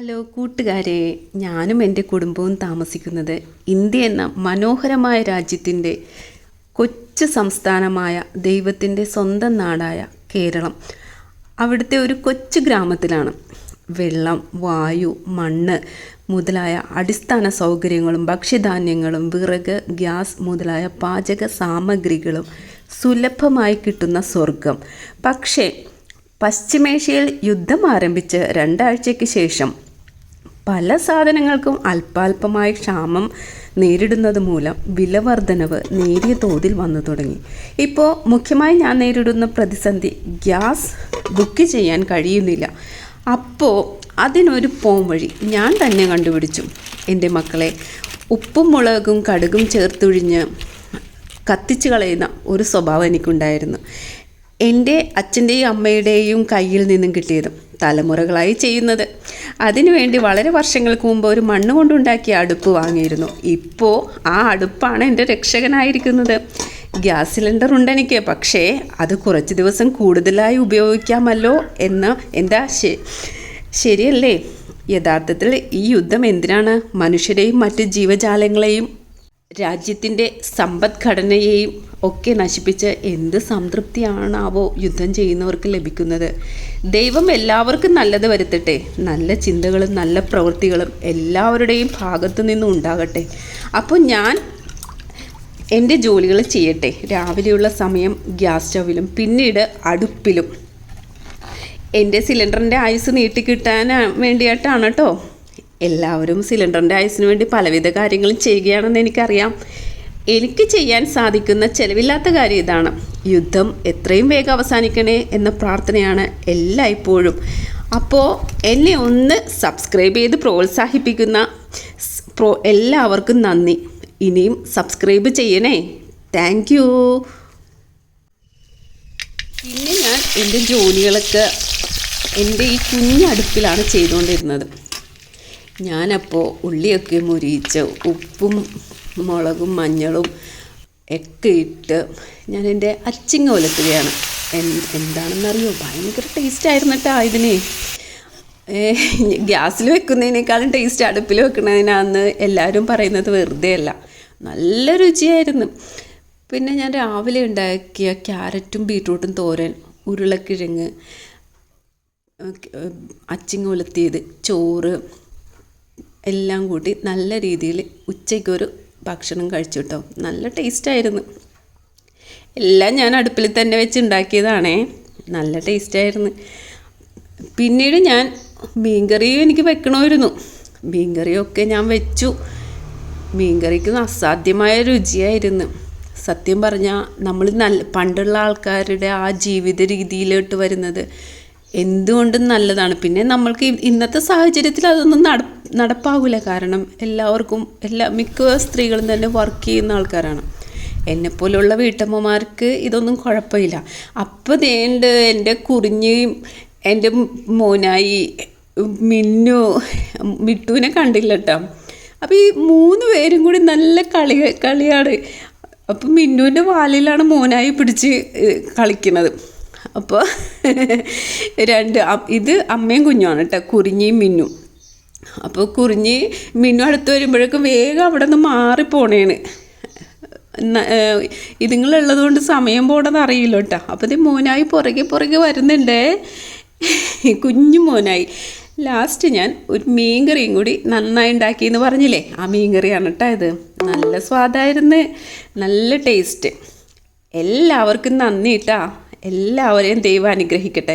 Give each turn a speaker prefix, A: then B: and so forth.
A: Hello കൂട്ടുകാരെ, ഞാനും എൻ്റെ കുടുംബവും താമസിക്കുന്നത് ഇന്ത്യ എന്ന മനോഹരമായ രാജ്യത്തിൻ്റെ കൊച്ചു സംസ്ഥാനമായ ദൈവത്തിൻ്റെ സ്വന്തം നാടായ കേരളം. അവിടുത്തെ ഒരു കൊച്ചു ഗ്രാമത്തിലാണ്. വെള്ളം, വായു, മണ്ണ് മുതലായ അടിസ്ഥാന സൗകര്യങ്ങളും ഭക്ഷ്യധാന്യങ്ങളും വിറക്, ഗ്യാസ് മുതലായ പാചക സാമഗ്രികളും സുലഭമായി കിട്ടുന്ന സ്വർഗം. പക്ഷേ പശ്ചിമേഷ്യയിൽ യുദ്ധം ആരംഭിച്ച് 2 ആഴ്ചയ്ക്ക് ശേഷം പല സാധനങ്ങൾക്കും അല്പാൽപമായി ക്ഷാമം നേരിടുന്നത് മൂലം വിലവർധനവ് നേരിയ തോതിൽ വന്നു തുടങ്ങി. ഇപ്പോൾ മുഖ്യമായി ഞാൻ നേരിടുന്ന പ്രതിസന്ധി ഗ്യാസ് ബുക്ക് ചെയ്യാൻ കഴിയുന്നില്ല. അപ്പോൾ അതിനൊരു പോംവഴി ഞാൻ തന്നെ കണ്ടുപിടിച്ചു. എൻ്റെ മക്കളെ, ഉപ്പും മുളകും കടുകും ചേർത്തൊഴിഞ്ഞ് കത്തിച്ച് കളയുന്ന ഒരു സ്വഭാവം എനിക്കുണ്ടായിരുന്നു. എൻ്റെ അച്ഛൻ്റെയും അമ്മയുടെയും കയ്യിൽ നിന്നും കിട്ടിയതും തലമുറകളായി ചെയ്യുന്നത്. അതിനുവേണ്ടി വളരെ വർഷങ്ങൾക്ക് മുമ്പ് ഒരു മണ്ണ് കൊണ്ടുണ്ടാക്കിയ അടുപ്പ് വാങ്ങിയിരുന്നു. ഇപ്പോൾ ആ അടുപ്പാണ് എൻ്റെ രക്ഷകനായിരിക്കുന്നത്. ഗ്യാസ് സിലിണ്ടർ ഉണ്ടെനിക്ക്, പക്ഷേ അത് കുറച്ച് ദിവസം കൂടുതലായി ഉപയോഗിക്കാമല്ലോ എന്ന് എൻ്റെ ആശയം. ശരിയല്ലേ? യഥാർത്ഥത്തിൽ ഈ യുദ്ധം എന്തിനാണ്? മനുഷ്യരെയും മറ്റ് ജീവജാലങ്ങളെയും രാജ്യത്തിൻ്റെ സമ്പദ്ഘടനയെയും ഒക്കെ നശിപ്പിച്ച് എന്ത് സംതൃപ്തിയാണാവോ യുദ്ധം ചെയ്യുന്നവർക്ക് ലഭിക്കുന്നത്? ദൈവം എല്ലാവർക്കും നല്ലത് വരുത്തട്ടെ. നല്ല ചിന്തകളും നല്ല പ്രവൃത്തികളും എല്ലാവരുടെയും ഭാഗത്തു നിന്നും ഉണ്ടാകട്ടെ. അപ്പോൾ ഞാൻ എൻ്റെ ജോലികൾ ചെയ്യട്ടെ. രാവിലെയുള്ള സമയം ഗ്യാസ് സ്റ്റൗവിലും പിന്നീട് അടുപ്പിലും. എൻ്റെ സിലിണ്ടറിൻ്റെ ആയുസ് നീട്ടിക്കിട്ടാൻ വേണ്ടിയിട്ടാണ് കേട്ടോ. എല്ലാവരും സിലിണ്ടറിൻ്റെ ആയുസിന് വേണ്ടി പലവിധ കാര്യങ്ങളും ചെയ്യുകയാണെന്ന് എനിക്കറിയാം. എനിക്ക് ചെയ്യാൻ സാധിക്കുന്ന ചിലവില്ലാത്ത കാര്യം ഇതാണ്. യുദ്ധം എത്രയും വേഗം അവസാനിക്കണേ എന്ന പ്രാർത്ഥനയാണ് എല്ലായ്പ്പോഴും. അപ്പോൾ എന്നെ ഒന്ന് സബ്സ്ക്രൈബ് ചെയ്ത് പ്രോത്സാഹിപ്പിക്കുന്ന എല്ലാവർക്കും നന്ദി. ഇനിയും സബ്സ്ക്രൈബ് ചെയ്യണേ. Thank you. പിന്നെ ഞാൻ എൻ്റെ ജോലികളൊക്കെ എൻ്റെ ഈ കുഞ്ഞടുപ്പിലാണ് ചെയ്തുകൊണ്ടിരുന്നത്. ഞാനപ്പോൾ ഉള്ളിയൊക്കെ മുരിയിച്ച് ഉപ്പും മുളകും മഞ്ഞളും ഒക്കെ ഇട്ട് ഞാൻ എൻ്റെ അച്ചിങ്ങ ഉലത്തുകയാണ്. എന്താണെന്നറിയോ? ഭയങ്കര ടേസ്റ്റായിരുന്നു കേട്ടോ ഇതിന്. ഗ്യാസിൽ വെക്കുന്നതിനേക്കാളും ടേസ്റ്റ് അടുപ്പിൽ വെക്കുന്നതിനാന്ന് എല്ലാവരും പറയുന്നത് വെറുതെ അല്ല. നല്ല രുചിയായിരുന്നു. പിന്നെ ഞാൻ രാവിലെ ഉണ്ടാക്കിയ ക്യാരറ്റും ബീട്രൂട്ടും തോരൻ, ഉരുളക്കിഴങ്ങ്, അച്ചിങ്ങ ഉലത്തിയത്, ചോറ് എല്ലാം കൂട്ടി നല്ല രീതിയിൽ ഉച്ചയ്ക്കൊരു ഭക്ഷണം കഴിച്ചു കേട്ടോ. നല്ല ടേസ്റ്റായിരുന്നു. എല്ലാം ഞാൻ അടുപ്പിൽ തന്നെ വെച്ച് ഉണ്ടാക്കിയതാണേ. നല്ല ടേസ്റ്റായിരുന്നു. പിന്നീട് ഞാൻ മീൻകറിയും എനിക്ക് വെക്കണമായിരുന്നു. മീൻകറിയൊക്കെ ഞാൻ വെച്ചു. മീൻകറിക്ക് അസാധ്യമായ രുചിയായിരുന്നു. സത്യം പറഞ്ഞാൽ നമ്മൾ പണ്ടുള്ള ആൾക്കാരുടെ ആ ജീവിത രീതിയിലോട്ട് വരുന്നത് എന്തുകൊണ്ടും നല്ലതാണ്. പിന്നെ നമ്മൾക്ക് ഇന്നത്തെ സാഹചര്യത്തിൽ അതൊന്നും നടപ്പാകില്ല. കാരണം മിക്ക സ്ത്രീകളും തന്നെ വർക്ക് ചെയ്യുന്ന ആൾക്കാരാണ്. എന്നെപ്പോലുള്ള വീട്ടമ്മമാർക്ക് ഇതൊന്നും കുഴപ്പമില്ല. അപ്പോൾ എൻ്റെ കുറിഞ്ഞിയും എൻ്റെ മോനായി മിട്ടുവിനെ കണ്ടില്ല കേട്ടോ. അപ്പോൾ ഈ 3 പേരും കൂടി നല്ല കളിയാണ്. അപ്പം മിന്നുവിൻ്റെ വാലിലാണ് മോനായി പിടിച്ച് കളിക്കുന്നത്. അപ്പോൾ ഇത് അമ്മയും കുഞ്ഞുമാണ് കേട്ടോ, കുറിഞ്ഞിയും മിന്നും. അപ്പോൾ കുറിഞ്ഞി മിന്നു അടുത്ത് വരുമ്പോഴേക്കും വേഗം അവിടെ നിന്ന് മാറിപ്പോണേണ്. ഇതുങ്ങളുള്ളത് കൊണ്ട് സമയം പോണത് അറിയില്ല കേട്ടോ. അപ്പോൾ ഇത് മോനായി പുറകെ വരുന്നുണ്ടേ, കുഞ്ഞു മോനായി. ലാസ്റ്റ് ഞാൻ ഒരു മീൻകറിയും കൂടി നന്നായി ഉണ്ടാക്കിയെന്ന് പറഞ്ഞില്ലേ, ആ മീൻകറിയാണ് കേട്ടോ ഇത്. നല്ല സ്വാദായിരുന്നു, നല്ല ടേസ്റ്റ്. എല്ലാവർക്കും നന്ദി കേട്ടോ. എല്ലാവരെയും ദൈവം അനുഗ്രഹിക്കട്ടെ.